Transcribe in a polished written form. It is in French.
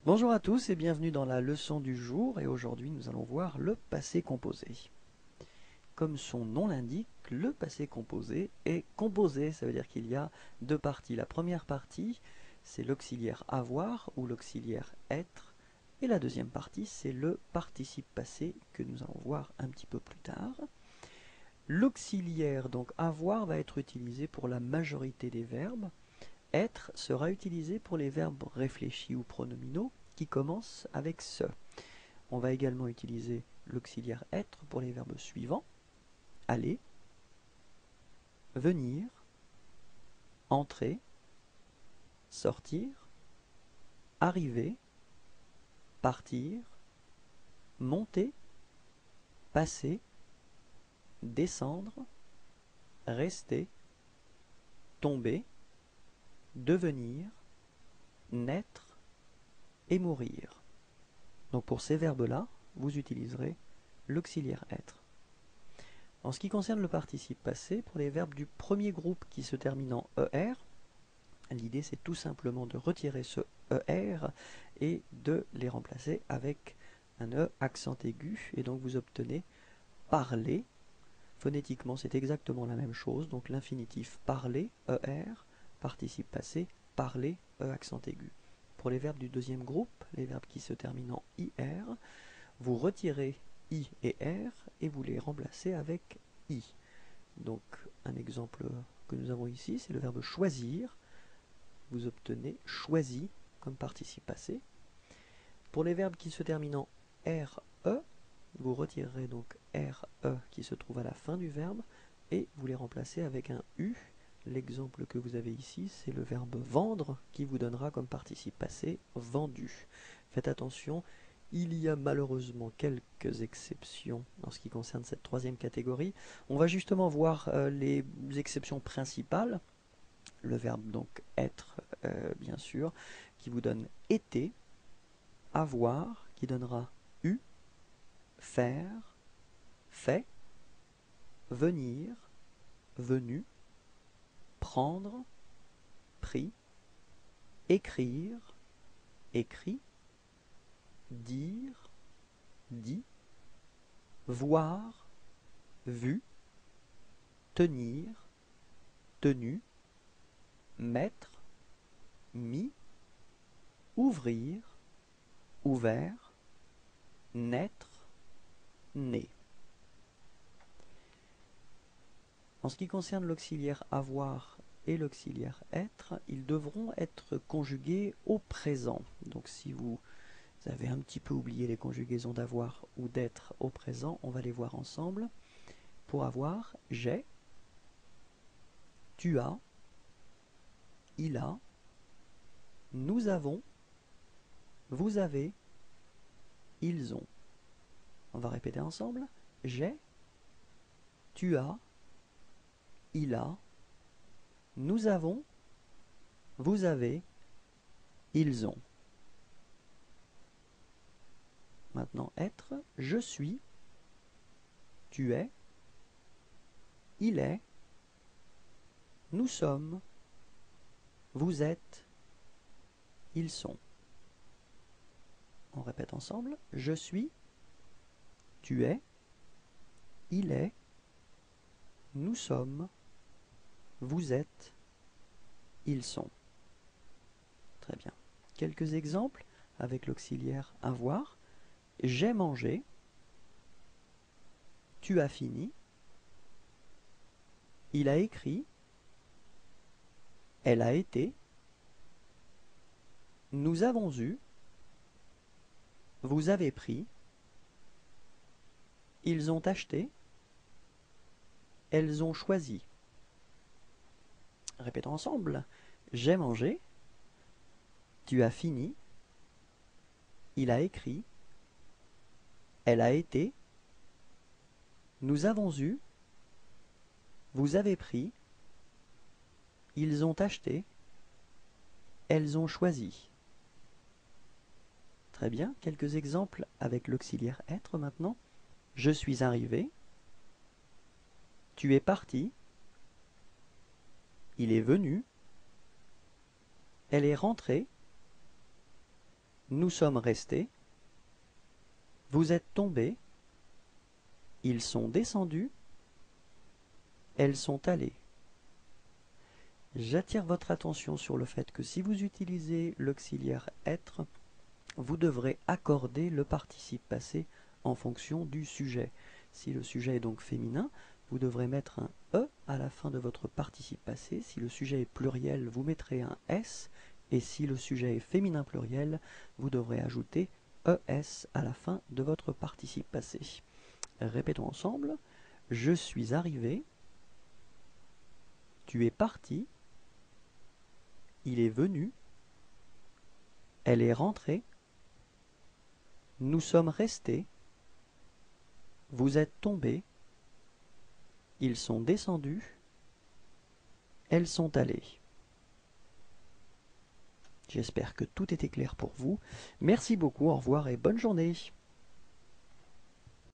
Bonjour à tous et bienvenue dans la leçon du jour, et aujourd'hui nous allons voir le passé composé. Comme son nom l'indique, le passé composé est composé, ça veut dire qu'il y a deux parties. La première partie, c'est l'auxiliaire avoir ou l'auxiliaire être, et la deuxième partie, c'est le participe passé que nous allons voir un petit peu plus tard. L'auxiliaire, donc avoir, va être utilisé pour la majorité des verbes. Être sera utilisé pour les verbes réfléchis ou pronominaux qui commencent avec ce. On va également utiliser l'auxiliaire être pour les verbes suivants: aller, venir, entrer, sortir, arriver, partir, monter, passer, descendre, rester, tomber, devenir, naître et mourir. Donc pour ces verbes-là, vous utiliserez l'auxiliaire être. En ce qui concerne le participe passé, pour les verbes du premier groupe qui se terminent en ER, l'idée c'est tout simplement de retirer ce ER et de les remplacer avec un E accent aigu, et donc vous obtenez parler. Phonétiquement c'est exactement la même chose, donc l'infinitif parler, ER, participe passé, parler, E accent aigu. Pour les verbes du deuxième groupe, les verbes qui se terminent en IR, vous retirez I et R et vous les remplacez avec I. Donc un exemple que nous avons ici, c'est le verbe choisir. Vous obtenez choisi comme participe passé. Pour les verbes qui se terminent en RE, vous retirerez donc RE qui se trouve à la fin du verbe et vous les remplacez avec un U. L'exemple que vous avez ici, c'est le verbe vendre qui vous donnera comme participe passé vendu. Faites attention, il y a malheureusement quelques exceptions en ce qui concerne cette troisième catégorie. On va justement voir les exceptions principales. Le verbe donc être, bien sûr, qui vous donne été, avoir, qui donnera eu, faire, fait, venir, venu, prendre, pris, écrire, écrit, dire, dit, voir, vu, tenir, tenu, mettre, mis, ouvrir, ouvert, naître, né. En ce qui concerne l'auxiliaire avoir et l'auxiliaire être, ils devront être conjugués au présent. Donc si vous avez un petit peu oublié les conjugaisons d'avoir ou d'être au présent, on va les voir ensemble. Pour avoir, j'ai, tu as, il a, nous avons, vous avez, ils ont. On va répéter ensemble. J'ai, tu as, il a, nous avons, vous avez, ils ont. Maintenant, être, je suis, tu es, il est, nous sommes, vous êtes, ils sont. On répète ensemble. Je suis, tu es, il est, nous sommes, vous êtes, ils sont. Très bien. Quelques exemples avec l'auxiliaire avoir. J'ai mangé, tu as fini, il a écrit, elle a été, nous avons eu, vous avez pris, ils ont acheté, elles ont choisi. Répétons ensemble. J'ai mangé, tu as fini, il a écrit, elle a été, nous avons eu, vous avez pris, ils ont acheté, elles ont choisi. Très bien, quelques exemples avec l'auxiliaire être maintenant. Je suis arrivé, tu es parti, il est venu, elle est rentrée, Nous sommes restés. Vous êtes tombés. Ils sont descendus. Elles sont allées. J'attire votre attention sur le fait que si vous utilisez l'auxiliaire être, vous devrez accorder le participe passé en fonction du sujet. Si le sujet est donc féminin, vous devrez mettre un E à la fin de votre participe passé. Si le sujet est pluriel, vous mettrez un S. Et si le sujet est féminin pluriel, vous devrez ajouter ES à la fin de votre participe passé. Répétons ensemble. Je suis arrivé. Tu es parti. Il est venu. Elle est rentrée. Nous sommes restés. Vous êtes tombés. Ils sont descendus. Elles sont allées. J'espère que tout était clair pour vous. Merci beaucoup, au revoir et bonne journée.